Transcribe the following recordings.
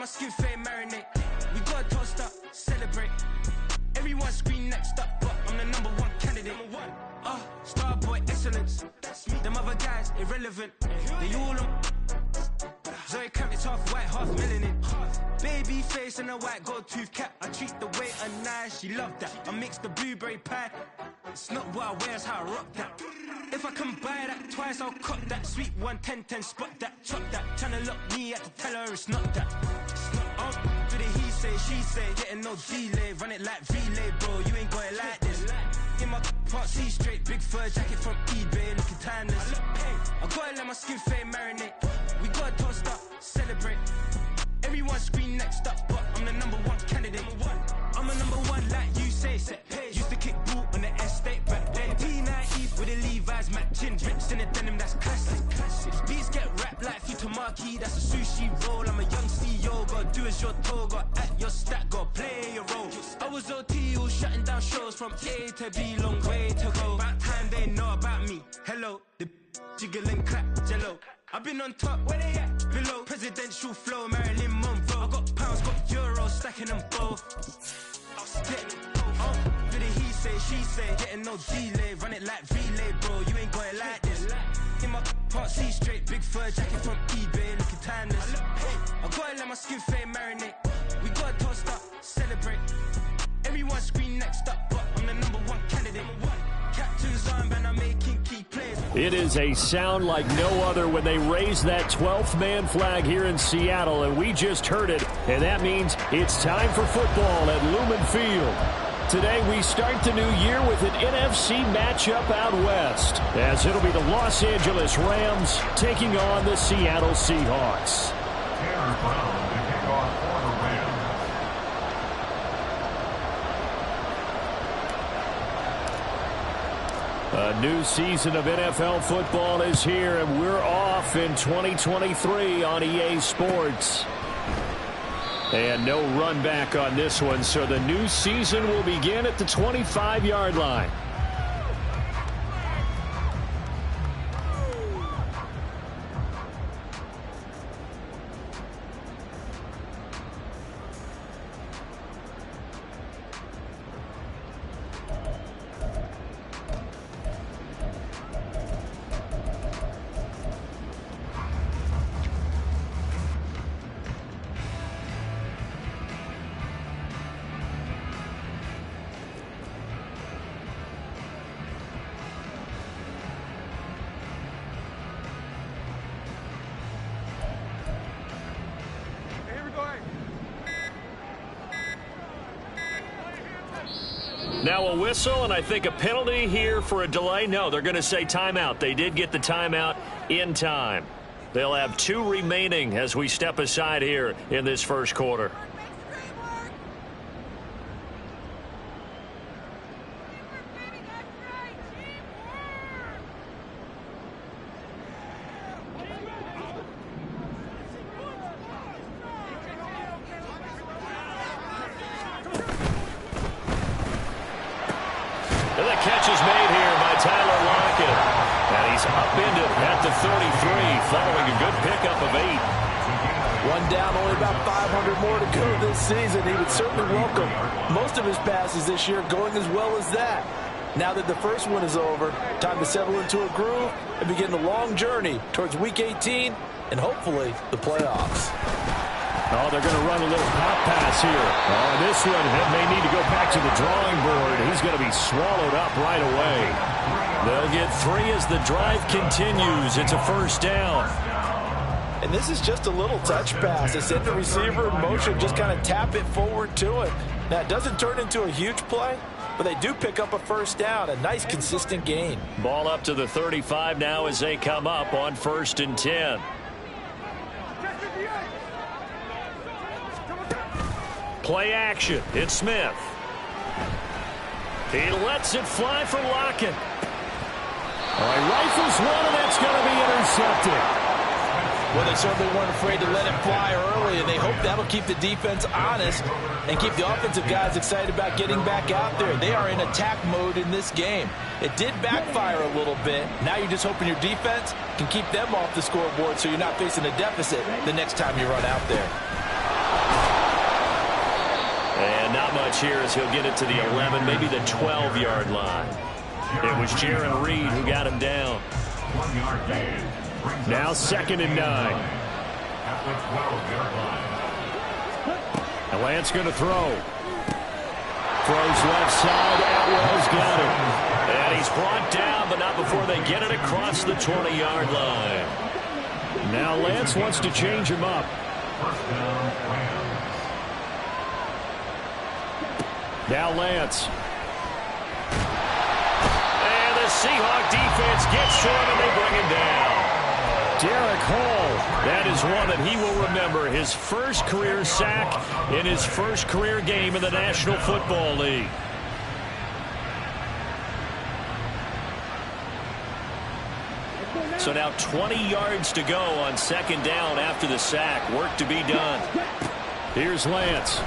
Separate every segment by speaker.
Speaker 1: my skin fade marinate. We got toast up, celebrate. Everyone scream next up, but I'm the #1 candidate. Starboy excellence. Them other guys irrelevant. They all on. Zoe Camp, it's half white, half melanin. Baby face and a white gold tooth cap. I treat the waiter nice, she love that. I mix the blueberry pie. It's not what I wear, it's how I rock that. If I can buy that twice, I'll cut that. Sweet 110, spot that, chop that. Tryna lock me, I have to tell her it's not that. Do the he say, she say, getting no delay. Run it like relay, bro, you ain't got it like this. In my part C straight, big fur jacket from eBay, looking timeless. I gotta let my skin fade marinate. We gotta toast up, celebrate. Everyone scream next up, but I'm the #1 candidate. I'm a #1 like you say, set. Used to kick boot on the estate back then. P90 with the Levi's matching. Rips in the denim, that's classic. Beats get wrapped like Futamaki, that's a sushi roll. I'm a young CEO, gotta do as you're told. Gotta act your stat, gotta play your role. I was OT, all shutting down shows from A to B, long way to go. About time they know about me. Hello, the jiggle and clap, jello. I've been on top, where they at? Below, presidential flow, Marilyn Monroe. I got pounds, got euros, stacking them both. Do the he say, she say, getting no delay. Run it like relay, bro, you ain't got it like this. In my part C straight, big fur jacket from eBay, looking timeless. I gotta let my skin fade marinate. We gotta toast up, celebrate. Everyone scream next up, but I'm the #1 candidate. Captain's armband, I'm making key plays.
Speaker 2: It is a sound like no other when they raise that 12th man flag here in Seattle, and we just heard it, and that means it's time for football at Lumen Field. Today we start the new year with an NFC matchup out west, as it'll be the Los Angeles Rams taking on the Seattle Seahawks. A new season of NFL football is here, and we're off in 2023 on EA Sports. And no run back on this one, so the new season will begin at the 25-yard line. Now a whistle, and I think a penalty here for a delay. No, they're going to say timeout. They did get the timeout in time. They'll have 2 remaining as we step aside here in this first quarter.
Speaker 3: Season, he would certainly welcome most of his passes this year going as well as that. Now that the first one is over, time to settle into a groove and begin the long journey towards Week 18 and hopefully the playoffs.
Speaker 2: Oh, they're going to run a little pop pass here. Oh, this one may need to go back to the drawing board. He's going to be swallowed up right away. They'll get 3 as the drive continues. It's a first down.
Speaker 3: And this is just a little touch pass. They send the receiver in motion, just kind of tap it forward to it. Now, it doesn't turn into a huge play, but they do pick up a first down, a nice, consistent gain.
Speaker 2: Ball up to the 35 now as they come up on 1st and 10. Play action. It's Smith. He lets it fly for Lockett. All right, rifles one, and that's going to be intercepted.
Speaker 3: Well, they certainly weren't afraid to let it fly early, and they hope that'll keep the defense honest and keep the offensive guys excited about getting back out there. They are in attack mode in this game. It did backfire a little bit. Now you're just hoping your defense can keep them off the scoreboard so you're not facing a deficit the next time you run out there.
Speaker 2: not much here as he'll get it to the 11, maybe the 12-yard line. It was Jaron Reed who got him down. Now 2nd and 9. And Lance going to throw. Throws left side. Atwell's got him. And he's brought down, but not before they get it across the 20-yard line. Now Lance wants to change him up. Now Lance. And the Seahawk defense gets to him, and they bring him down. Derek Hall, that is one that he will remember. His first career sack in his first career game in the National Football League. So now 20 yards to go on 2nd down after the sack. Work to be done. Here's Lance.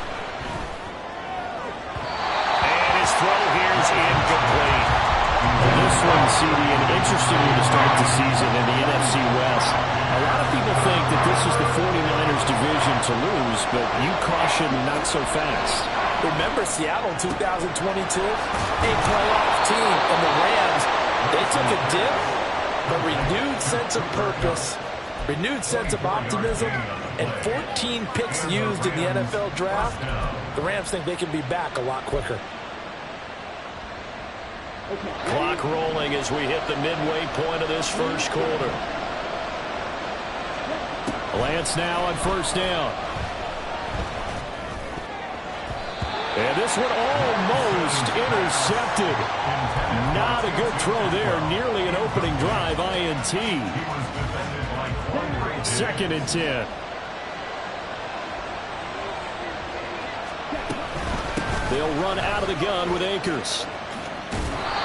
Speaker 2: And his throw here is incomplete. This one, CD, an interesting one to start the season in the NFC West. A lot of people think that this is the 49ers division to lose, but you caution not so fast.
Speaker 3: Remember Seattle 2022? A playoff team, and the Rams, they took a dip, but renewed sense of purpose, renewed sense of optimism, and 14 picks used in the NFL draft. The Rams think they can be back a lot quicker.
Speaker 2: Clock rolling as we hit the midway point of this first quarter. Lance now on 1st down. And this one almost intercepted. Not a good throw there. Nearly an opening drive INT. 2nd and 10. They'll run out of the gun with Akers.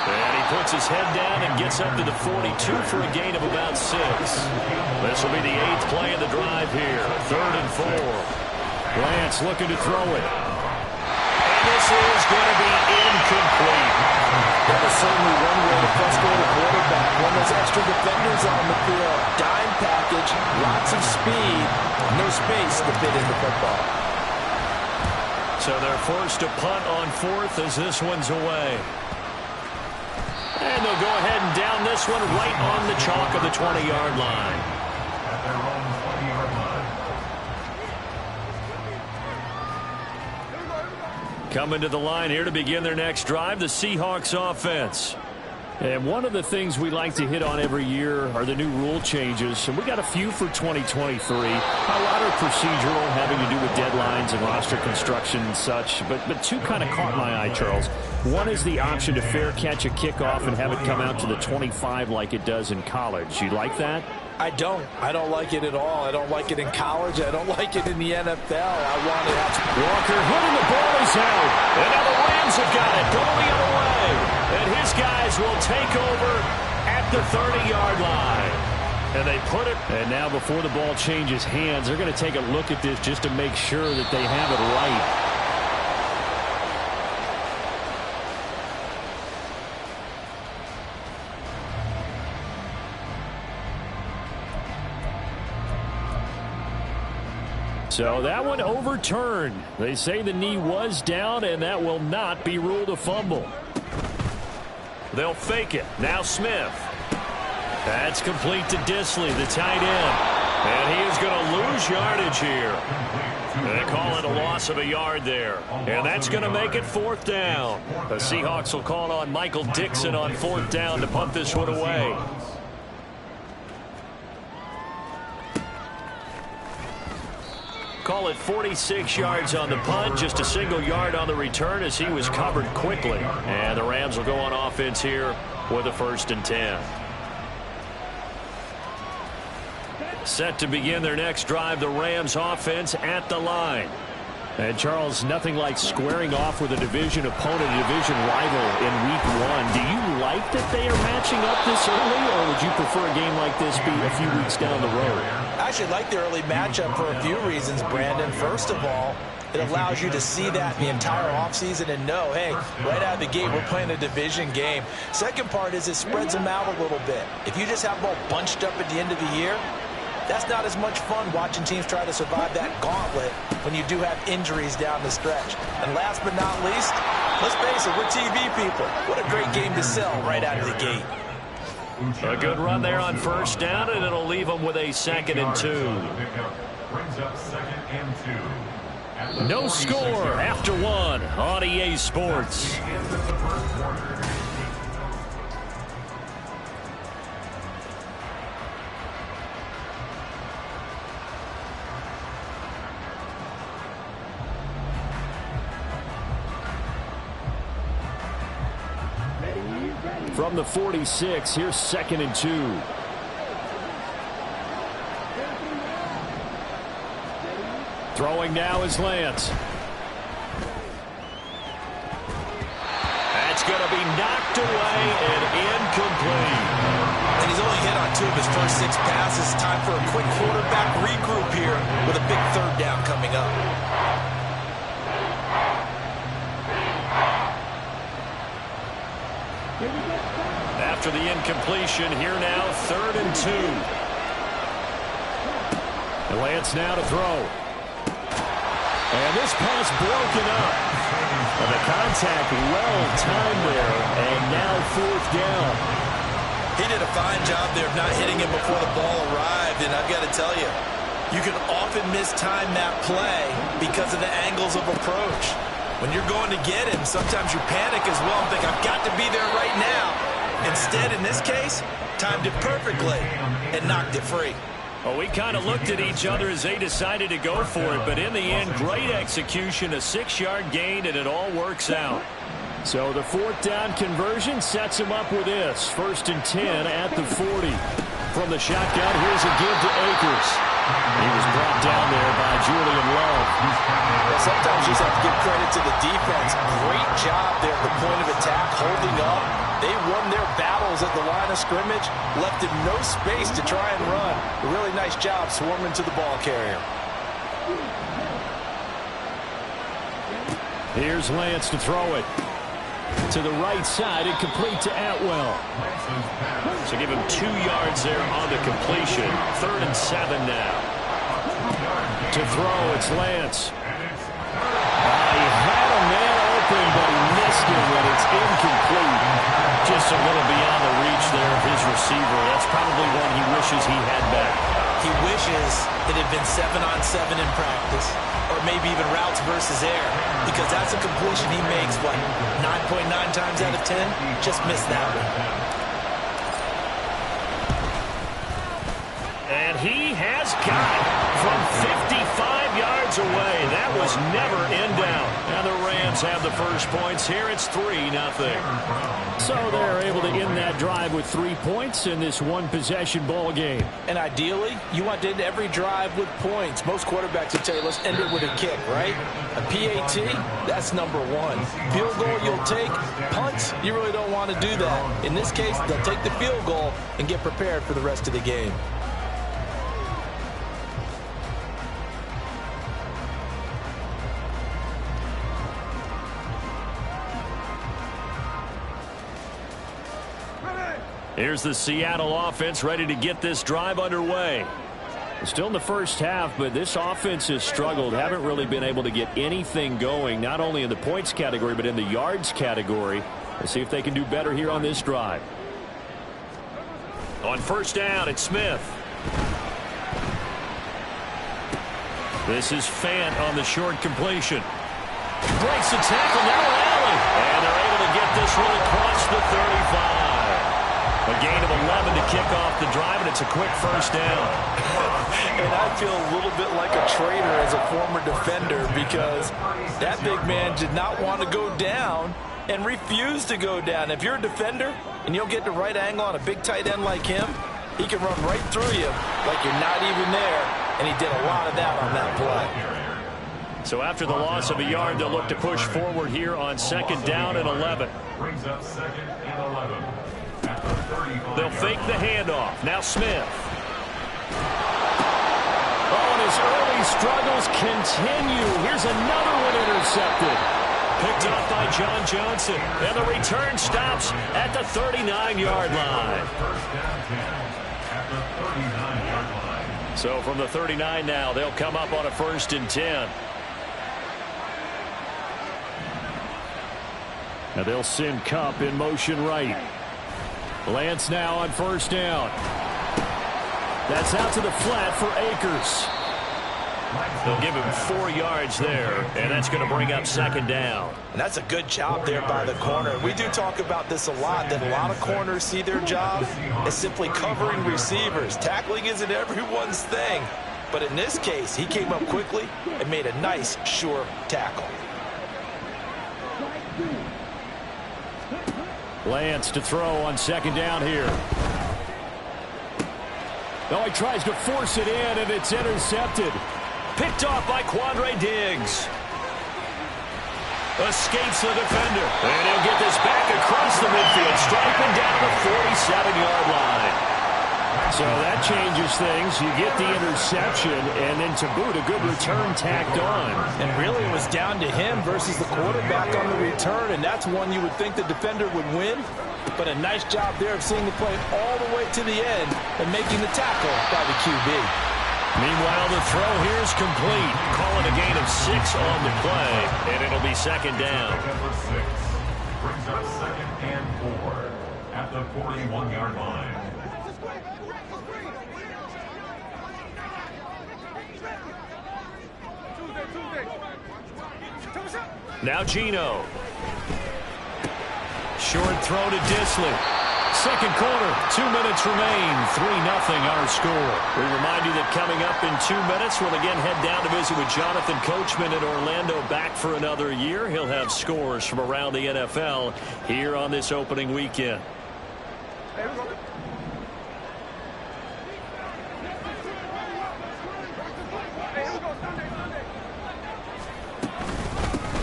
Speaker 2: And he puts his head down and gets up to the 42 for a gain of about 6. This will be the 8th play of the drive here. 3rd and 4. Lance looking to throw it. And this is going to be incomplete.
Speaker 3: That is certainly one way to frustrate a quarterback. When there's extra defenders on the field, dime package, lots of speed, no space to fit in the football.
Speaker 2: So they're forced to punt on 4th as this one's away. And they'll go ahead and down this one right on the chalk of the 20-yard line. Coming to the line here to begin their next drive, the Seahawks offense. And one of the things we like to hit on every year are the new rule changes. And we got a few for 2023. A lot are procedural, having to do with deadlines and roster construction and such. But two kind of caught my eye, Charles. One is the option to fair catch a kickoff and have it come out to the 25 like it does in college. You like that?
Speaker 3: I don't like it at all. I don't like it in college. I don't like it in the NFL. I want it out.
Speaker 2: Walker hitting the ball is out. And now the Rams have got it going the other way. And his guys will take over at the 30-yard line. And they put it. And now before the ball changes hands, they're going to take a look at this just to make sure that they have it right. So that one overturned. They say the knee was down, and that will not be ruled a fumble. They'll fake it. Now Smith. That's complete to Disley, the tight end. And he is going to lose yardage here. They call it a loss of a yard there. And that's going to make it 4th down. The Seahawks will call on Michael Dixon on 4th down to punt this one away. Call it 46 yards on the punt, just a single yard on the return as he was covered quickly. And the Rams will go on offense here with a 1st and 10. Set to begin their next drive, the Rams offense at the line. And Charles, nothing like squaring off with a division opponent, a division rival in week 1. Do you like that they are matching up this early, or would you prefer a game like this be a few weeks down the road?
Speaker 3: I actually like the early matchup for a few reasons, Brandon. First of all, it allows you to see that the entire offseason and know, hey, right out of the gate, we're playing a division game. Second part is it spreads them out a little bit. If you just have them all bunched up at the end of the year, That's not as much fun watching teams try to survive that gauntlet when you do have injuries down the stretch. And last but not least, let's face it, we're TV people. What a great game to sell right out of the gate.
Speaker 2: A good run there on first down, and it'll leave them with a 2nd and 2. No score after 1 on EA Sports. From the 46, here's 2nd and 2. Throwing now is Lance. That's going to be knocked away and incomplete.
Speaker 3: And he's only hit on 2 of his first 6 passes. Time for a quick quarterback regroup here with a big 3rd down coming up.
Speaker 2: After the incompletion, here now, 3rd and 2. And Lance now to throw. And this pass broken up. And the contact well timed there, and now 4th down.
Speaker 3: He did a fine job there of not hitting him before the ball arrived, and I've got to tell you, you can often mistime that play because of the angles of approach. When you're going to get him, sometimes you panic as well and think, I've got to be there right now. Instead, in this case, timed it perfectly and knocked it free.
Speaker 2: Well, we kind of looked at each other as they decided to go for it, but in the end, great execution, a 6-yard gain, and it all works out. So the 4th down conversion sets him up with this. 1st and 10 at the 40. From the shotgun, here's a give to Akers. He was brought down there by Julian Love.
Speaker 3: Well, sometimes you just have to give credit to the defense. Great job there at the point of attack, holding up. They won their battles at the line of scrimmage, left him no space to try and run. A really nice job swarming to the ball carrier.
Speaker 2: Here's Lance to throw it. To the right side and complete to Atwell. So give him 2 yards there on the completion. 3rd and 7 now. To throw, it's Lance. He had a man open, but he missed him, and it's incomplete. Just a little beyond the reach there of his receiver. That's probably one he wishes he had back.
Speaker 3: He wishes it had been 7-on-7 in practice, or maybe even routes versus air, because that's a completion he makes, what, 9.9 times out of 10? Just missed that one.
Speaker 2: And he has got it from 55 yards away. That was never in doubt. And the Rams have the first points here. It's 3-0. So they're able to end that drive with 3 points in this one-possession ball game.
Speaker 3: And ideally, you want to end every drive with points. Most quarterbacks would tell you, let's end it with a kick, right? A PAT, that's number 1. Field goal you'll take. Punts, you really don't want to do that. In this case, they'll take the field goal and get prepared for the rest of the game.
Speaker 2: Here's the Seattle offense ready to get this drive underway. Still in the first half, but this offense has struggled. Haven't really been able to get anything going, not only in the points category, but in the yards category. Let's see if they can do better here on this drive. On first down, it's Smith. This is Fant on the short completion. Breaks the tackle, now Allen. And they're able to get this one across the 35. A gain of 11 to kick off the drive, and it's a quick first down.
Speaker 3: And I feel a little bit like a traitor as a former defender because that big man did not want to go down and refused to go down. If you're a defender and you'll get the right angle on a big tight end like him, he can run right through you like you're not even there, and he did a lot of that on that play.
Speaker 2: So after the loss of a yard, they'll look to push forward here on 2nd down and 11.
Speaker 4: Brings up 2nd and 11.
Speaker 2: They'll fake the handoff. Now Smith. Oh, and his early struggles continue. Here's another one intercepted. Picked up by John Johnson. And the return stops at the 39-yard line.
Speaker 4: First down 10 at the 39-yard line.
Speaker 2: So from the 39 now, they'll come up on a 1st and 10. Now they'll send Kupp in motion right. Lance now on 1st down. That's out to the flat for Akers. They'll give him 4 yards there, and that's going to bring up 2nd down.
Speaker 3: And that's a good job there by the corner. We do talk about this a lot, that a lot of corners see their job as simply covering receivers. Tackling isn't everyone's thing. But in this case, he came up quickly and made a nice, sure tackle.
Speaker 2: Lance to throw on 2nd down here. Oh, he tries to force it in, and it's intercepted. Picked off by Quandre Diggs. Escapes the defender. And he'll get this back across the midfield, striping down the 47-yard line. So that changes things. You get the interception, and then to boot, a good return tacked on.
Speaker 3: And really, it was down to him versus the quarterback on the return, and that's one you would think the defender would win. But a nice job there of seeing the play all the way to the end and making the tackle by the QB.
Speaker 2: Meanwhile, the throw here is complete. Calling a gain of 6 on the play, and it'll be 2nd down.
Speaker 4: Number 6 brings up 2nd and 4 at the 41-yard line.
Speaker 2: Now Geno. Short throw to Disley. 2nd quarter, 2 minutes remain, 3-0 our score. We remind you that coming up in 2 minutes, we'll again head down to visit with Jonathan Coachman in Orlando, back for another year. He'll have scores from around the NFL here on this opening weekend.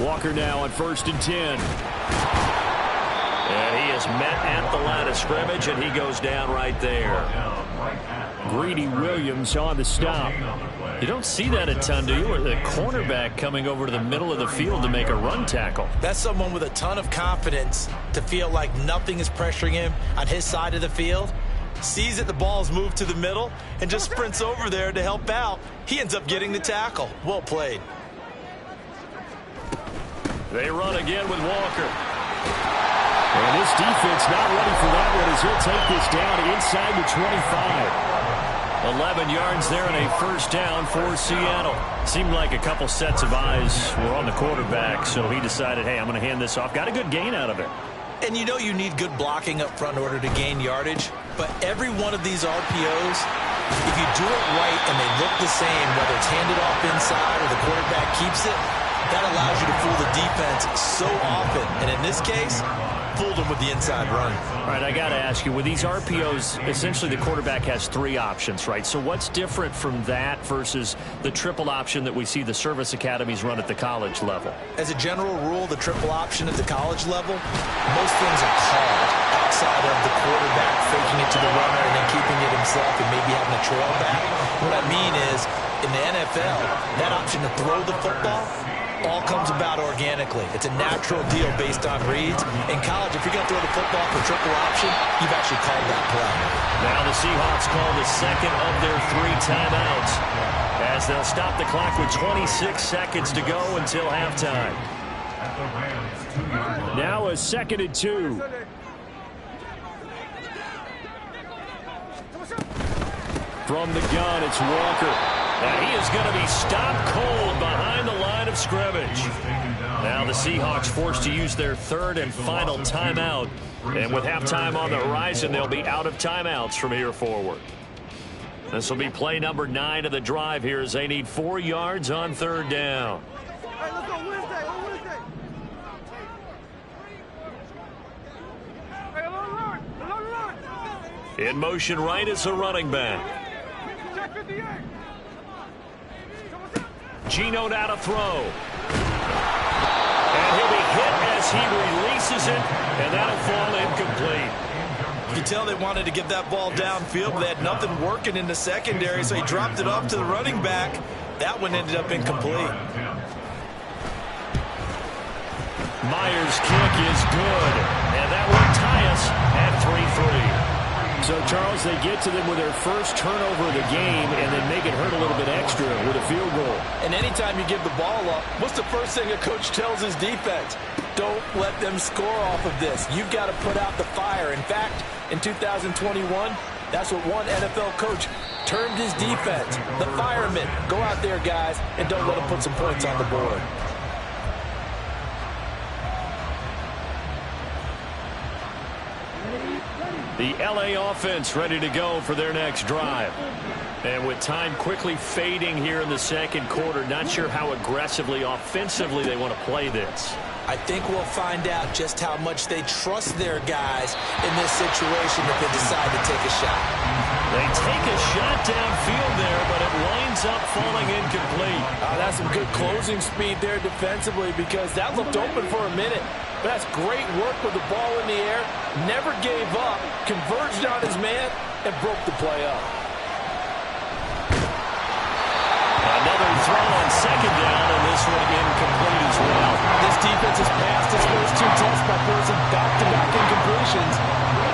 Speaker 2: Walker now on 1st and 10. And he is met at the line of scrimmage, and he goes down right there. Greedy Williams on the stop. You don't see that a ton, do you? Or the cornerback coming over to the middle of the field to make a run tackle.
Speaker 3: That's someone with a ton of confidence to feel like nothing is pressuring him on his side of the field. Sees that the ball's moved to the middle and just sprints over there to help out. He ends up getting the tackle. Well played.
Speaker 2: They run again with Walker. And this defense not ready for that one as he'll take this down inside the 25. 11 yards there and a 1st down for Seattle. Seemed like a couple sets of eyes were on the quarterback, so he decided, hey, I'm going to hand this off. Got a good gain out of it.
Speaker 3: And you know you need good blocking up front in order to gain yardage, but every one of these RPOs, if you do it right and they look the same, whether it's handed off inside or the quarterback keeps it, that allows you to fool the defense so often. And in this case, fooled him with the inside run.
Speaker 2: All right, I got to ask you, with these RPOs, essentially the quarterback has 3 options, right? So what's different from that versus the triple option that we see the service academies run at the college level?
Speaker 3: As a general rule, the triple option at the college level, most things are called outside of the quarterback faking it to the runner and then keeping it himself and maybe having a trail back. What I mean is, in the NFL, that option to throw the football all comes about organically. It's a natural deal based on reads. In college, if you're going to throw the football for triple option, you've actually called that play.
Speaker 2: Now the Seahawks call the 2nd of their 3 timeouts as they'll stop the clock with 26 seconds to go until halftime. Now a 2nd and 2. From the gun, it's Walker. And he is going to be stopped cold behind the line of scrimmage. Now the Seahawks forced to use their 3rd and final timeout. And with halftime on the horizon, they'll be out of timeouts from here forward. This will be play number 9 of the drive here as they need 4 yards on 3rd down.
Speaker 5: Hey, let's go Wednesday. Hey, alert.
Speaker 2: In motion right is the running back.
Speaker 5: Check 58.
Speaker 2: Geno now to throw. And he'll be hit as he releases it, and that'll fall incomplete.
Speaker 3: You can tell they wanted to get that ball downfield, but they had nothing working in the secondary, so he dropped it off to the running back. That one ended up incomplete.
Speaker 2: Myers' kick is good, and that will tie us at 3-3. So, Charles, they get to them with their first turnover of the game and then make it hurt a little bit extra with a field goal.
Speaker 3: And anytime you give the ball up, what's the first thing a coach tells his defense? Don't let them score off of this. You've got to put out the fire. In fact, in 2021, that's what one NFL coach termed his defense. The firemen. Go out there, guys, and don't let them put some points on the board.
Speaker 2: The LA offense ready to go for their next drive. And with time quickly fading here in the second quarter, not sure how aggressively, offensively they want to play this.
Speaker 3: I think we'll find out just how much they trust their guys in this situation if they decide to take a shot.
Speaker 2: They take a shot downfield there, but it winds up falling incomplete.
Speaker 3: That's some good closing speed there defensively because that looked open for a minute. But that's great work with the ball in the air. Never gave up, converged on his man, and broke the play up.
Speaker 2: Another throw on second down, and this one incomplete as well.
Speaker 3: This defense has passed its first two tests by forcing back-to-back incompletions.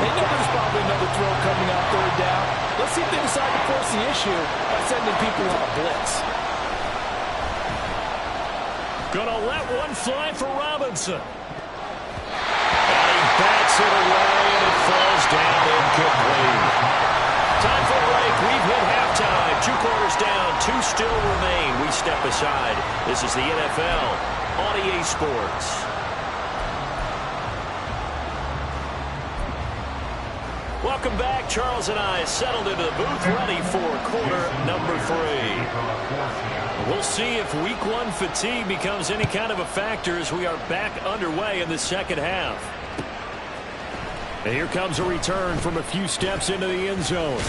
Speaker 3: They know there's probably another throw coming on third down. Let's see if they decide to force the issue by sending people on a blitz.
Speaker 2: Gonna let one fly for Robinson. And he bats it away, and it falls down incomplete. Time for a break. We've hit halftime. 2 quarters down. 2 still remain. We step aside. This is the NFL on EA Sports. Welcome back. Charles and I settled into the booth, ready for quarter number 3. We'll see if week 1 fatigue becomes any kind of a factor as we are back underway in the second half. And here comes a return from a few steps into the end zone.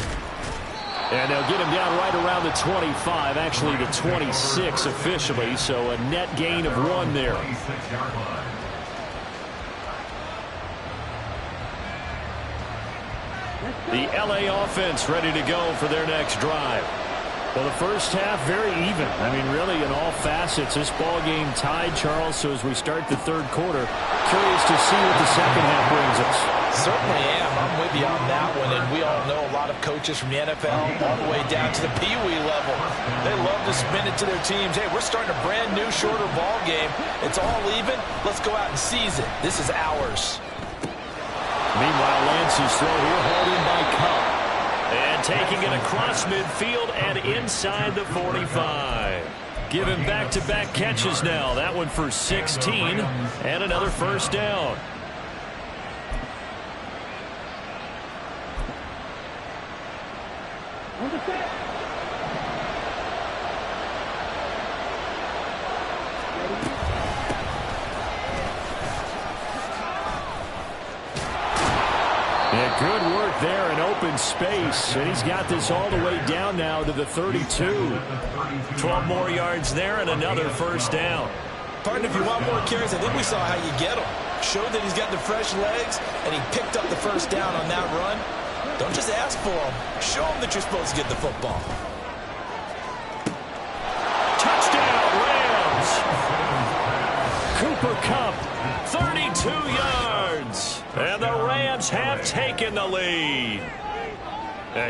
Speaker 2: And they'll get him down right around the 25, actually the 26 officially, so a net gain of 1 there. The LA offense ready to go for their next drive. Well, the first half, very even. I mean, really, in all facets, this ball game tied, Charles. So as we start the third quarter, curious to see what the second half brings us.
Speaker 3: Certainly am. I'm with you on that one. And we all know a lot of coaches from the NFL all the way down to the Pee-wee level. They love to spin it to their teams. Hey, we're starting a brand new, shorter ball game. It's all even. Let's go out and seize it. This is ours.
Speaker 2: Meanwhile, Lance's throw here, hauled in by Cup. And taking it across midfield and inside the 45. Giving back-to-back catches now. That one for 16 and another first down. Yeah, good work there in open space. And he's got this all the way down now to the 32. 12 more yards there and another first down.
Speaker 3: Partner, if you want more carries, I think we saw how you get him. Showed that he's got the fresh legs, and he picked up the first down on that run. Don't just ask for him. Show him that you're supposed to get the football.
Speaker 2: Touchdown, Rams. Cooper Kupp, 32 yards. And the Rams have taken the lead.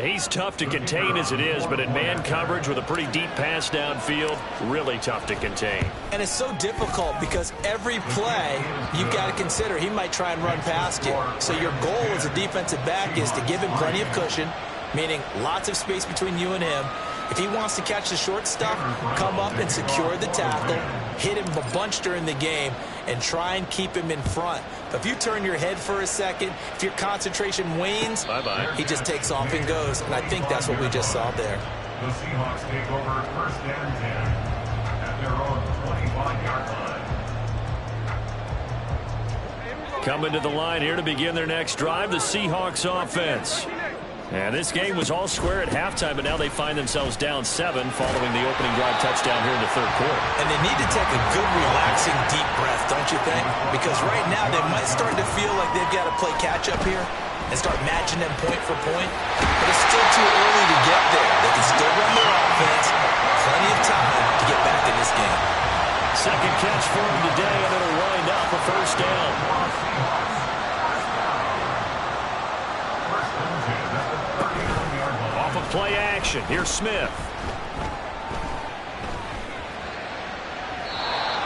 Speaker 2: He's tough to contain as it is, but in man coverage with a pretty deep pass downfield, really tough to contain.
Speaker 3: And it's so difficult because every play you've got to consider he might try and run past you. So your goal as a defensive back is to give him plenty of cushion, meaning lots of space between you and him. If he wants to catch the short stuff, come up and secure the tackle, hit him a bunch during the game, and try and keep him in front. But if you turn your head for a second, if your concentration wanes, he just takes off and goes. And I think that's what we just saw there.
Speaker 4: The Seahawks take over first and 10 at their own 25-yard line.
Speaker 2: Coming to the line here to begin their next drive, the Seahawks offense. And this game was all square at halftime, but now they find themselves down 7 following the opening drive touchdown here in the third quarter.
Speaker 3: And they need to take a good, relaxing, deep breath, don't you think? Because right now they might start to feel like they've got to play catch-up here and start matching them point for point. But it's still too early to get there. They can still run their offense. Plenty of time to get back in this game.
Speaker 2: Second catch for him today, and it'll wind up a first down.
Speaker 4: First and 10 at the
Speaker 2: Play action. Here's Smith.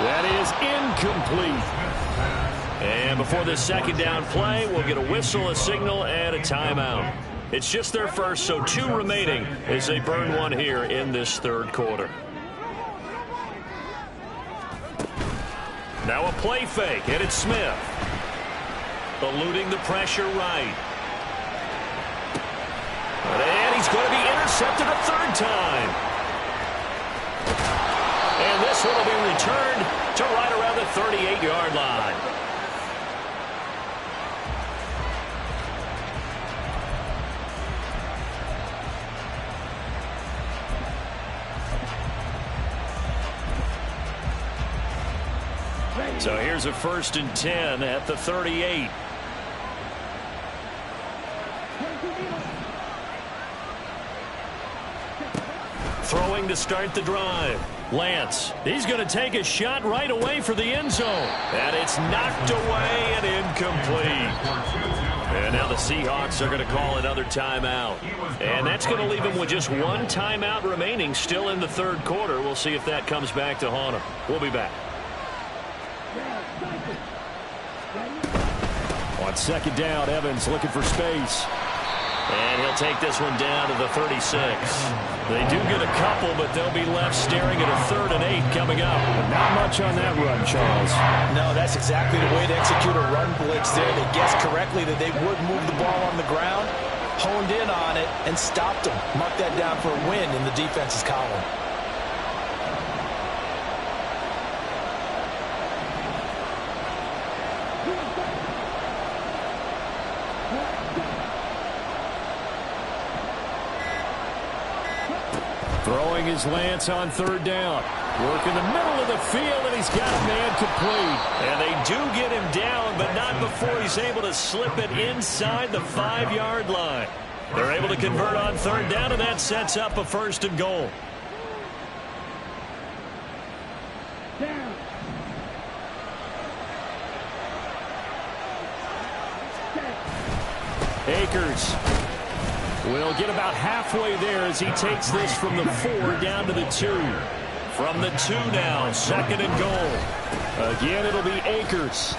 Speaker 2: That is incomplete. And before this second down play, we'll get a whistle, a signal, and a timeout. It's just their first, so 2 remaining as they burn one here in this third quarter. Now a play fake, and it's Smith. Eluding the pressure right. And he's going to be intercepted a third time. And this one will be returned to right around the 38-yard line. So here's a 1st and 10 at the 38. Throwing to start the drive. Lance, he's going to take a shot right away for the end zone. And it's knocked away and incomplete. And now the Seahawks are going to call another timeout. And that's going to leave them with just 1 timeout remaining still in the third quarter. We'll see if that comes back to haunt them. We'll be back. On second down, Evans looking for space. And he'll take this one down to the 36. They do get a couple, but they'll be left staring at a 3rd and 8 coming up. But not much on that run, Charles.
Speaker 3: No, that's exactly the way to execute a run blitz there. They guessed correctly that they would move the ball on the ground, honed in on it, and stopped them. Mark that down for a win in the defense's column.
Speaker 2: Throwing his Lance on 3rd down. Work in the middle of the field, and he's got a man complete. And they do get him down, but not before he's able to slip it inside the 5-yard line. They're able to convert on 3rd down, and that sets up a 1st and goal. Akers will get about halfway there as he takes this from the 4 down to the 2. From the 2 now, 2nd and goal. Again, it'll be Akers.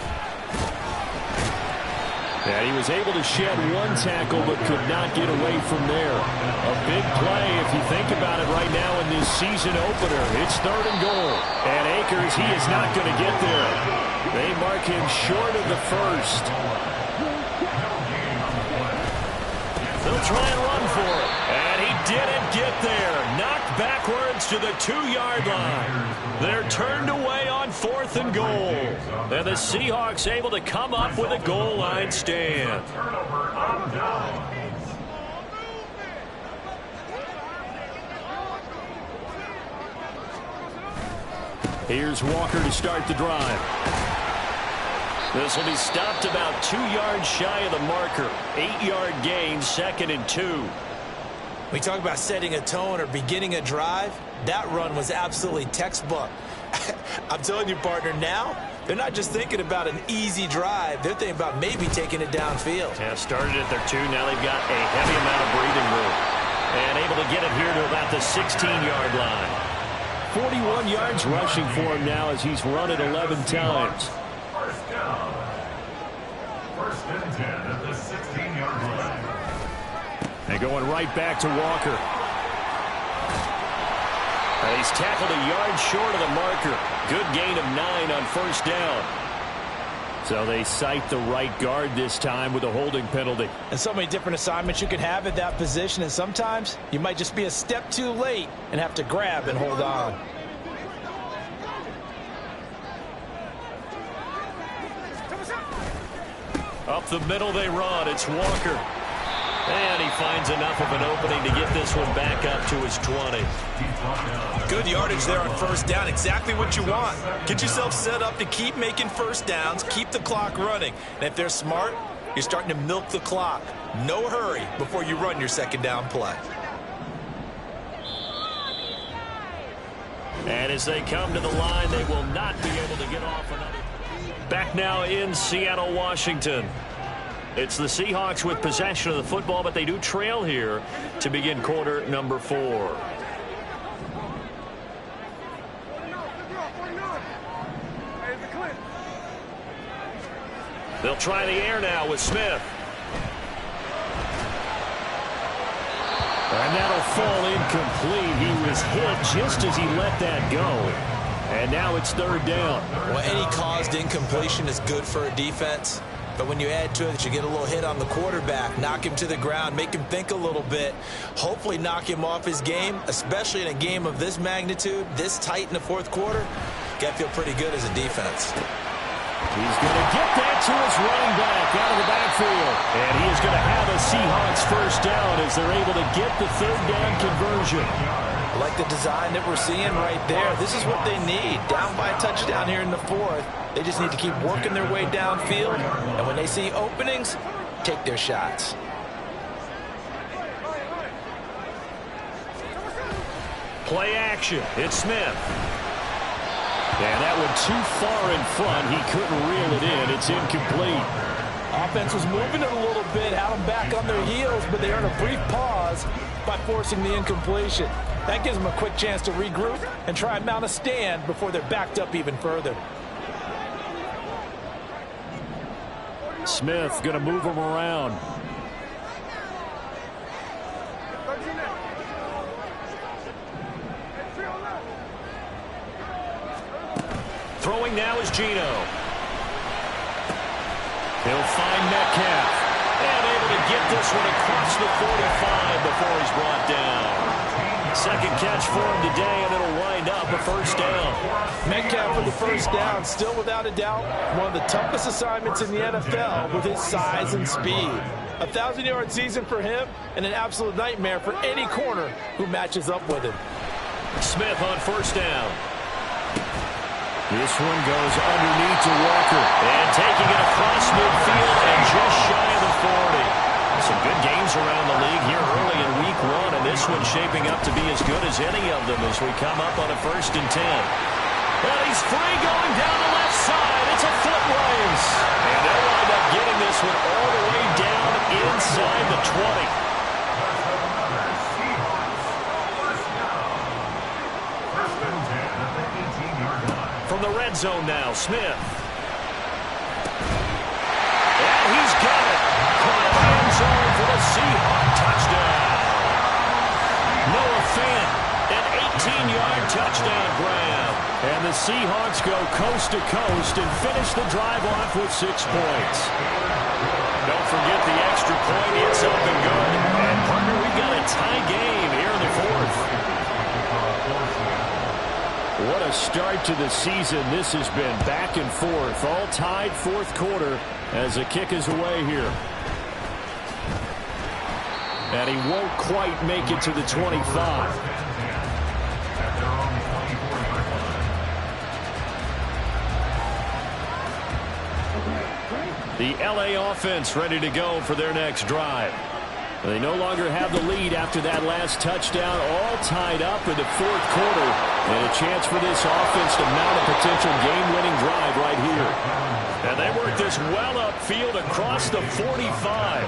Speaker 2: And he was able to shed 1 tackle but could not get away from there. A big play if you think about it right now in this season opener. It's 3rd and goal. And Akers, he is not going to get there. They mark him short of the 1st. They'll try and run for it. And he didn't get there. Knocked backwards to the 2-yard line. They're turned away on 4th and goal. And the Seahawks able to come up with a goal line stand. Here's Walker to start the drive. This will be stopped about 2 yards shy of the marker. 8-yard gain, 2nd and 2.
Speaker 3: We talk about setting a tone or beginning a drive. That run was absolutely textbook. I'm telling you, partner, now they're not just thinking about an easy drive. They're thinking about maybe taking it downfield.
Speaker 2: Yeah, started at their 2. Now they've got a heavy amount of breathing room. And able to get it here to about the 16-yard line. 41 yards rushing for him now as he's run it 11 times.
Speaker 4: 1st and 10 at the 16-yard line.
Speaker 2: And going right back to Walker. And he's tackled a yard short of the marker. Good gain of 9 on 1st down. So they cite the right guard this time with a holding penalty.
Speaker 3: And so many different assignments you can have at that position, and sometimes you might just be a step too late and have to grab and hold on.
Speaker 2: Up the middle they run. It's Walker. And he finds enough of an opening to get this one back up to his 20.
Speaker 3: Good yardage there on 1st down. Exactly what you want. Get yourself set up to keep making 1st downs, keep the clock running. And if they're smart, you're starting to milk the clock. No hurry before you run your 2nd down play.
Speaker 2: And as they come to the line, they will not be able to get off another. Back now in Seattle, Washington. It's the Seahawks with possession of the football, but they do trail here to begin quarter number 4. They'll try the air now with Smith. And that'll fall incomplete. He was hit just as he let that go. And now it's 3rd down.
Speaker 3: Well, any caused incompletion is good for a defense. But when you add to it that you get a little hit on the quarterback, knock him to the ground, make him think a little bit, hopefully knock him off his game, especially in a game of this magnitude, this tight in the 4th quarter, got to feel pretty good as a defense.
Speaker 2: He's going to get that to his running back out of the backfield. And he is going to have a Seahawks 1st down as they're able to get the 3rd down conversion.
Speaker 3: I like the design that we're seeing right there. This is what they need. Down by a touchdown here in the 4th. They just need to keep working their way downfield. And when they see openings, take their shots.
Speaker 2: Play action. It's Smith. And that one too far in front. He couldn't reel it in. It's incomplete.
Speaker 3: Offense was moving it a little bit, had them back on their heels, but they earned a brief pause by forcing the incompletion. That gives them a quick chance to regroup and try and mount a stand before they're backed up even further.
Speaker 2: Smith going to move him around. Throwing now is Geno. He'll find Metcalf. And able to get this one across the 45 before he's brought down. 2nd catch for him today, and it'll wind up a 1st down.
Speaker 3: Metcalf for the 1st down, still without a doubt, one of the toughest assignments in the NFL with his size and speed. A 1,000-yard season for him, and an absolute nightmare for any corner who matches up with him.
Speaker 2: Smith on 1st down. This one goes underneath to Walker. And taking it across midfield and just shy of the 40. Some good games around the league here early in week 1, and this one's shaping up to be as good as any of them as we come up on a 1st and 10. And he's free going down the left side. It's a foot race. And they'll wind up getting this one all the way down inside the 20. From the red zone now, Smith. And he's got it. Caught in the end zone for the Seahawk touchdown. Noah Fant, an 18-yard touchdown grab. And the Seahawks go coast to coast and finish the drive off with 6 points. Don't forget the extra point. It's up and good. And, partner, we've got a tie game here in the 4th. What a start to the season. This has been back and forth. All tied 4th quarter as the kick is away here. And he won't quite make it to the 25. The LA offense ready to go for their next drive. They no longer have the lead after that last touchdown, all tied up in the 4th quarter. And a chance for this offense to mount a potential game-winning drive right here. And they work this well upfield across the 45.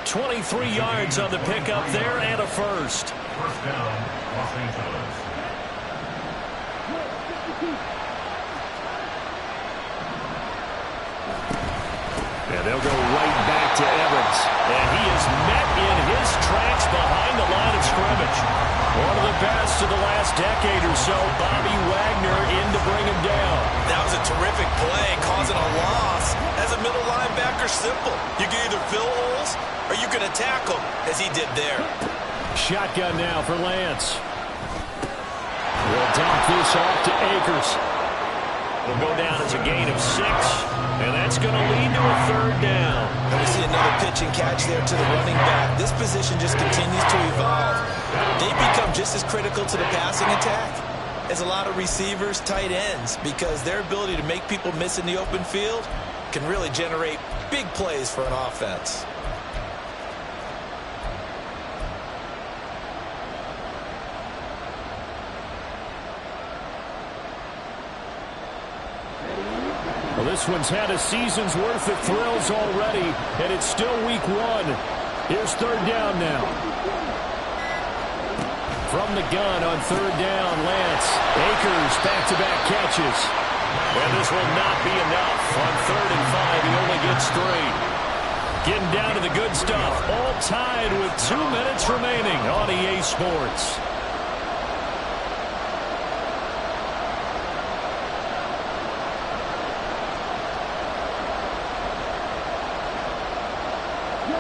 Speaker 2: 23 yards on the pickup there and a 1st.
Speaker 4: 1st down, Los Angeles.
Speaker 2: And they'll go right back to Evans. And he is met in his tracks behind the line of scrimmage. One of the best of the last decade or so, Bobby Wagner in to bring him down.
Speaker 3: That was a terrific play, causing a loss. As a middle linebacker, simple. You can either fill holes or you can attack them, as he did there.
Speaker 2: Shotgun now for Lance. We'll dump this off to Akers. It'll go down as a gain of 6, and that's going to lead to a 3rd down.
Speaker 3: And we see another pitch and catch there to the running back. This position just continues to evolve. They become just as critical to the passing attack as a lot of receivers, tight ends, because their ability to make people miss in the open field can really generate big plays for an offense.
Speaker 2: Well, this one's had a season's worth of thrills already, and it's still week 1. Here's third down now. From the gun on third down, Lance. Akers back-to-back catches. And this will not be enough. On 3rd and 5, he only gets 3. Getting down to the good stuff. All tied with 2 minutes remaining on EA Sports.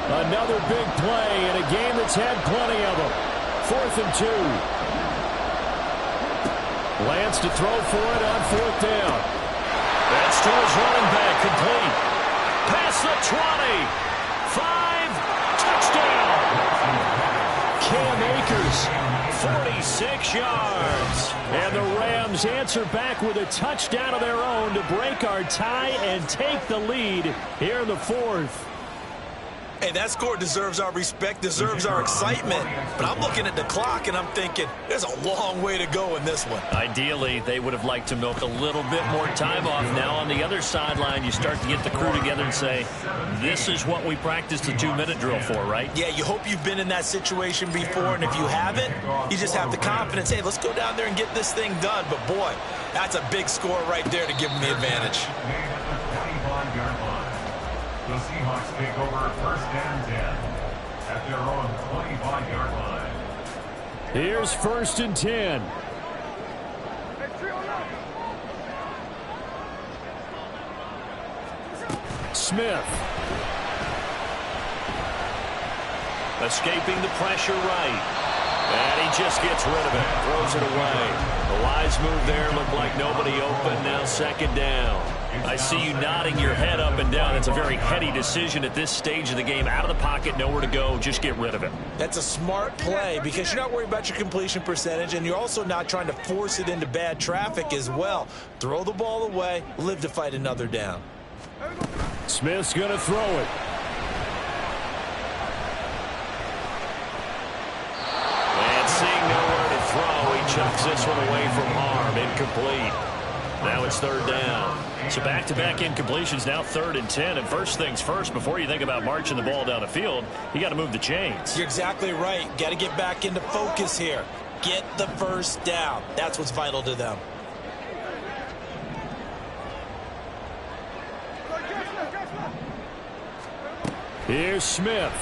Speaker 2: Another big play in a game that's had plenty of them. 4th and 2. Lance to throw for it on 4th down. That's to his running back, complete. Past the 20. 5. Touchdown. Cam Akers, 46 yards. And the Rams answer back with a touchdown of their own to break our tie and take the lead here in the 4th.
Speaker 3: Hey, that score deserves our respect, deserves our excitement. But I'm looking at the clock, and I'm thinking there's a long way to go in this one.
Speaker 2: Ideally, they would have liked to milk a little bit more time off. Now on the other sideline, you start to get the crew together and say, this is what we practiced the 2-minute drill for, right?
Speaker 3: Yeah, you hope you've been in that situation before, and if you haven't, you just have the confidence, hey, let's go down there and get this thing done. But, boy, that's a big score right there to give them the advantage.
Speaker 4: The Seahawks take over 1st and 10 at their own 25-yard line.
Speaker 2: Here's 1st and 10. Smith. Escaping the pressure right. And he just gets rid of it. Throws it away. The wise move there. Looked like nobody open. Now 2nd down. I see you nodding your head up and down. It's a very heady decision at this stage of the game. Out of the pocket, nowhere to go. Just get rid of it.
Speaker 3: That's a smart play because you're not worried about your completion percentage, and you're also not trying to force it into bad traffic as well. Throw the ball away, live to fight another down.
Speaker 2: Smith's going to throw it. And seeing nowhere to throw, he chucks this one away from harm. Incomplete. Now it's 3rd down. So back-to-back incompletions, now 3rd and 10. And first things first, before you think about marching the ball down the field, you got to move the chains.
Speaker 3: You're exactly right. Got to get back into focus here. Get the first down. That's what's vital to them.
Speaker 2: Here's Smith.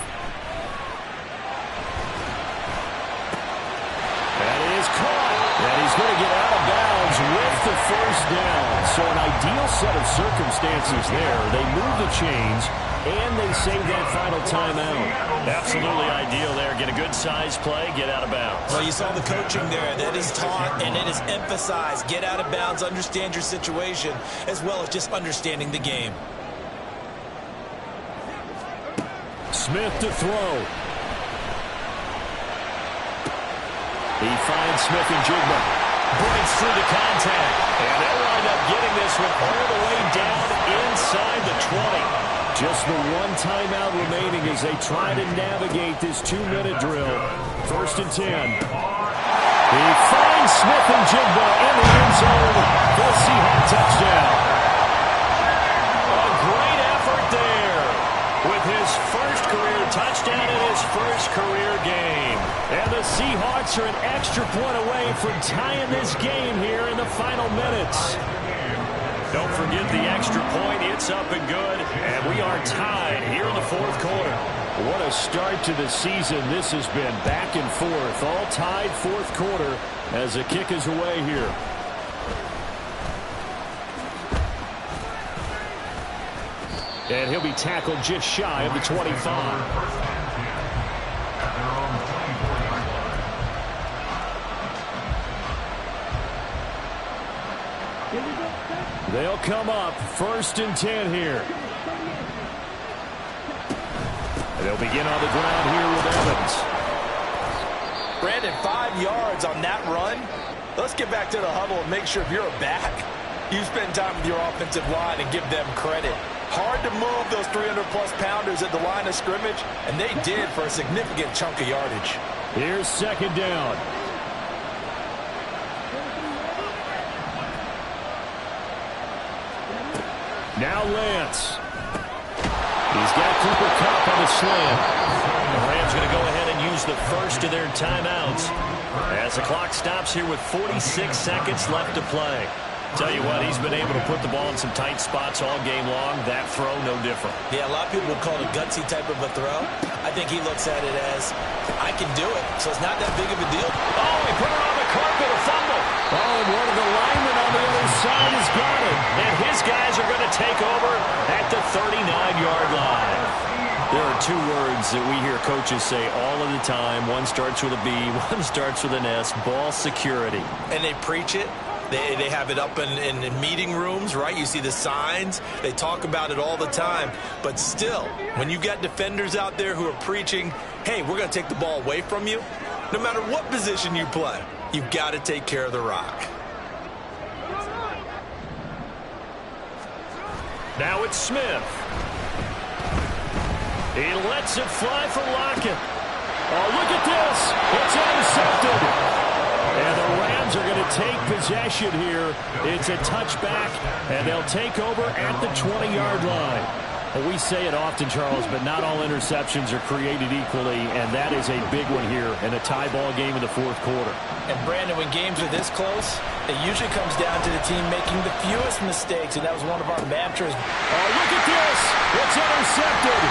Speaker 2: And he is caught. And he's going to get out of bounds with the 1st down. So an ideal set of circumstances there. They move the chains, and they save that final timeout. Absolutely ideal there. Get a good size play, get out of bounds.
Speaker 3: Well, you saw the coaching there. That is taught, and it is emphasized. Get out of bounds, understand your situation, as well as just understanding the game.
Speaker 2: Smith to throw. He finds Smith and Jigba. Breaks through the contact. And they'll wind up getting this one all the way down inside the 20. Just the one timeout remaining as they try to navigate this 2-minute drill. 1st and 10. He finds Smith and Jigba in the end zone for the Seahawk touchdown. A great effort there with his first career touchdown in his first career game. And the Seahawks are an extra point away from tying this game here in the final minutes. Don't forget the extra point. It's up and good. And we are tied here in the 4th quarter. What a start to the season this has been. Back and forth. All tied 4th quarter as the kick is away here. And he'll be tackled just shy of the 25. They'll come up 1st and 10 here. They'll begin on the ground here with Evans.
Speaker 3: Brandon, 5 yards on that run. Let's get back to the huddle and make sure if you're a back, you spend time with your offensive line and give them credit. Hard to move those 300-plus pounders at the line of scrimmage, and they did for a significant chunk of yardage.
Speaker 2: Here's 2nd down. Now Lance. He's got Cooper Kupp on the slant.
Speaker 6: The Rams going to go ahead and use the first of their timeouts as the clock stops here with 46 seconds left to play.
Speaker 2: Tell you what, he's been able to put the ball in some tight spots all game long. That throw, no different.
Speaker 3: Yeah, a lot of people would call it a gutsy type of a throw. I think he looks at it as, I can do it, so it's not that big of a deal.
Speaker 2: Oh, he put it on the carpet, a fumble. Oh, and one of the linemen on the other side has got it.
Speaker 6: And his guys are going to take over at the 39-yard line.
Speaker 2: There are two words that we hear coaches say all of the time. One starts with a B, one starts with an S, ball security.
Speaker 3: And they preach it. They have it up in meeting rooms, right? You see the signs. They talk about it all the time. But still, when you got defenders out there who are preaching, hey, we're going to take the ball away from you, no matter what position you play, you've got to take care of the rock.
Speaker 2: Now it's Smith. He lets it fly for Lockett. Oh, look at this. It's intercepted. And the Rams are going to take possession here. It's a touchback, and they'll take over at the 20-yard line. Well, we say it often, Charles, but not all interceptions are created equally, and that is a big one here in a tie ball game in the fourth quarter.
Speaker 3: And, Brandon, when games are this close, it usually comes down to the team making the fewest mistakes, and that was one of our mantras.
Speaker 2: Oh, look at this. It's intercepted.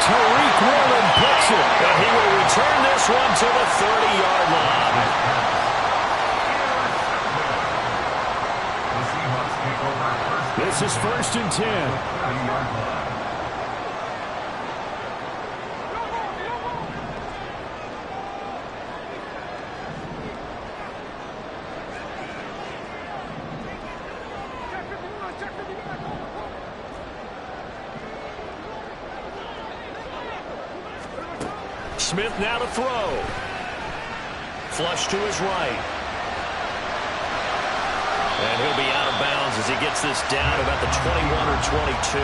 Speaker 2: Tariq Woolen picks it.
Speaker 6: And he will return this one to the 30-yard line.
Speaker 2: This is 1st and 10. Smith now to throw. Flush to his right.
Speaker 6: And he'll be out of bounds as he gets this down about the 21 or 22.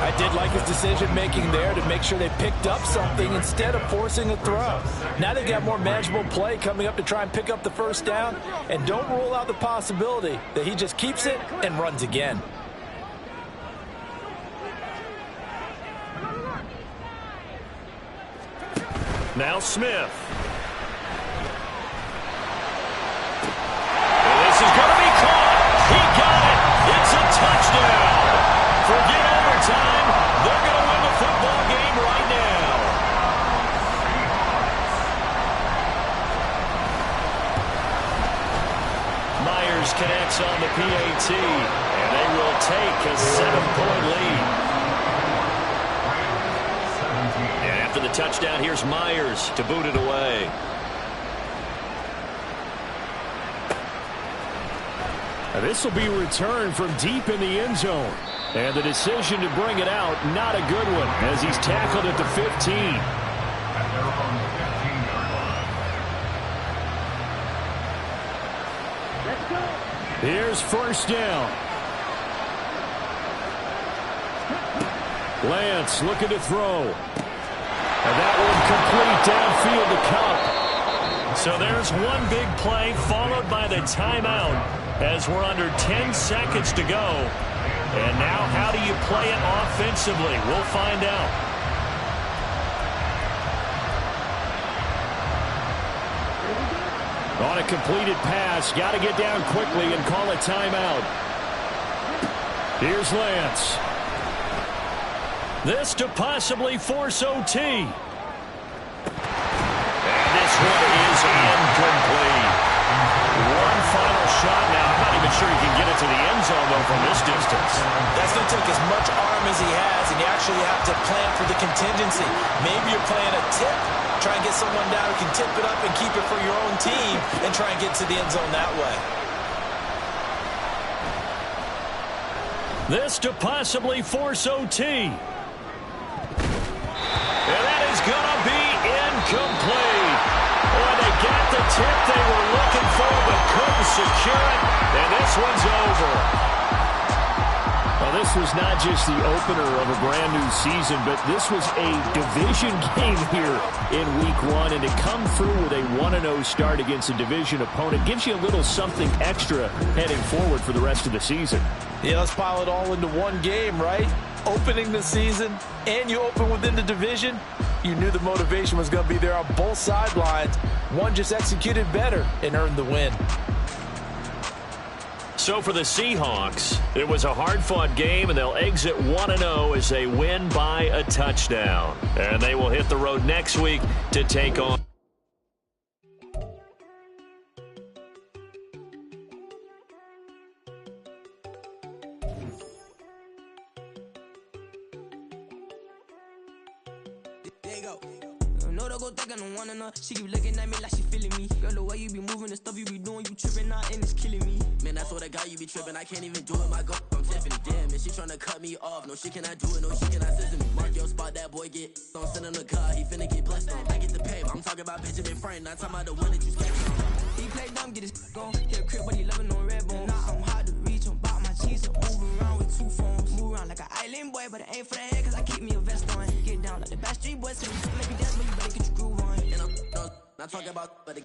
Speaker 3: I did like his decision-making there to make sure they picked up something instead of forcing a throw. Now they've got more manageable play coming up to try and pick up the first down, and don't rule out the possibility that he just keeps it and runs again.
Speaker 2: Now Smith.
Speaker 6: This is going to be caught. He got it. It's a touchdown. Forget overtime. They're going to win the football game right now.
Speaker 2: Myers connects on the PAT, and they will take a 7-point lead.
Speaker 6: And after the touchdown, here's Myers to boot it away.
Speaker 2: This will be returned from deep in the end zone. And the decision to bring it out, not a good one, as he's tackled at the 15. Here's 1st down. Lance looking to throw. And that one complete downfield to Kupp.
Speaker 6: So there's one big play followed by the timeout as we're under 10 seconds to go. And now how do you play it offensively? We'll find out.
Speaker 2: On a completed pass, got to get down quickly and call a timeout. Here's Lance. This to possibly force OT.
Speaker 6: And this one is incomplete. One final shot now. I'm not even sure he can get it to the end zone, though, from this distance.
Speaker 3: That's going to take as much arm as he has, and you actually have to plan for the contingency. Maybe you're playing a tip. Try and get someone down who can tip it up and keep it for your own team and try and get to the end zone that way.
Speaker 2: This to possibly force OT.
Speaker 6: And that is going to be incomplete. Boy, they got the tip they were looking for but couldn't secure it. And this one's over.
Speaker 2: Well, this was not just the opener of a brand-new season, but this was a division game here in Week 1. And to come through with a 1-0 start against a division opponent gives you a little something extra heading forward for the rest of the season.
Speaker 3: Yeah, let's pile it all into one game, right? Opening the season, and you open within the division. You knew the motivation was going to be there on both sidelines. One just executed better and earned the win.
Speaker 6: So for the Seahawks, it was a hard-fought game, and they'll exit 1-0 as they win by a touchdown. And they will hit the road next week to take on.
Speaker 1: She keep looking at me like she feeling me. Girl, the way you be moving, the stuff you be doing, you tripping out and it's killing me. Man, that's what I got, you be tripping. I can't even do it, my girl, I'm Tiffany. Damn, and she tryna cut me off. No, she cannot do it, no, she cannot listen me. Mark your spot, that boy get. Don't send him the car, he finna get blessed on. I get the pay, I'm talking about Benjamin Franklin, not talking about the one that you sketched on. He play dumb, get his gone. Hit a crib, but he loving on red bone. Nah, I'm hard to reach, I'm about my cheese, I'm moving around with 2 phones. Move around like an island boy, but it ain't for the head, cause I keep me a vest on. Get down like the Backstreet Boys, so make me dance, but you better get your groove on. And I'm not talking about, but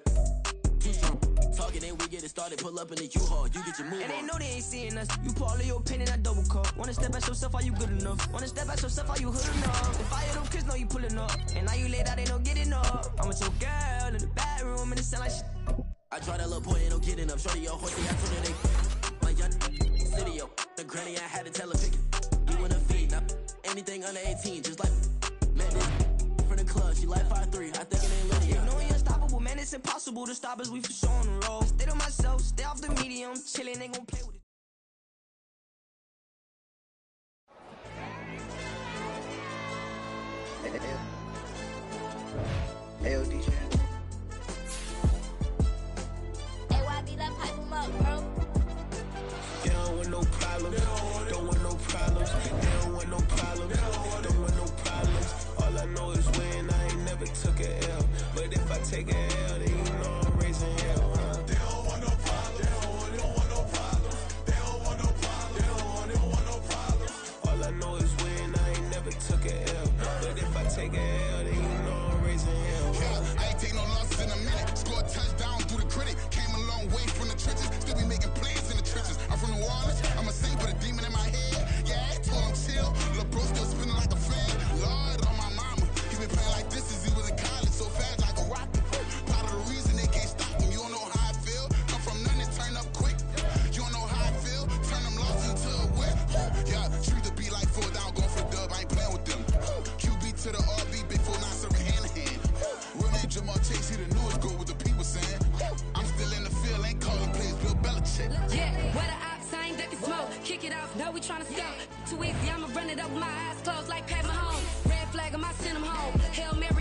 Speaker 1: too strong. Talking, then we get it started. Pull up in the U-Haul, you get your move on. And they know they ain't seeing us. You pull all of your pen in that double cup. Wanna step at yourself, are you good enough? Wanna step at yourself, are you hood enough? If I hit them kids, know you pulling up. And now you laid out, they don't get enough. I'm with your girl in the bedroom, and it sound like shit. I try that little boy, ain't no getting up. Shorty, your horsey, I told her they my young city, yo. The granny, I had to tell her pick it. You wanna feed, now anything under 18, just like Madden. From the club, she like 5'3", I think it ain't little. You know we unstoppable, man, it's impossible to stop us, we for sure on the road. Stay to myself, stay off the medium, chillin', ain't gon' play with it.
Speaker 7: Hey, DJ.
Speaker 8: Hey, YB, let pipe him up, bro.
Speaker 7: You don't want no problems, don't want no problems. They don't want no problems, don't want no problems. All I know is when I ain't never took a L. But if I take a L, then you know I'm raising hell, huh? They don't want no problems, they don't want no problems. They don't want no problems, they don't want no problems. All I know is when I ain't never took a L. But if I take a L, then you know I'm raising hell, huh?
Speaker 9: Yeah, I ain't take no losses in a minute. Scored a touchdown through the critic. Came a long way from the trenches. Still be making plays in the trenches. I'm from New Orleans. I'm a saint, but a demon in my head. Yeah, I told him chill. Lil' bro still spinning like a fan. Lord on my mama. He been playing like this since he was in college. So fast like a rocket. Part of the reason they can't stop him. You don't know how I feel. Come from nothing and turn up quick. You don't know how I feel. Turn them losses into a whip. Yeah, treat the beat like 4 down. Going for the dub. I ain't playing with them. QB to the RB. Big 4-9 serving hand to hand. Real name Jamal Chase. He the newest goal with the people saying. I'm still in the field. Ain't calling plays. Bill Belichick.
Speaker 8: Yeah, where the ops, I ain't ducking smoke. Kick it off, no, we tryna score. Too easy, I'ma run it up with my eyes closed like Pat Mahomes. Red flag, I might send him home. Hail Mary.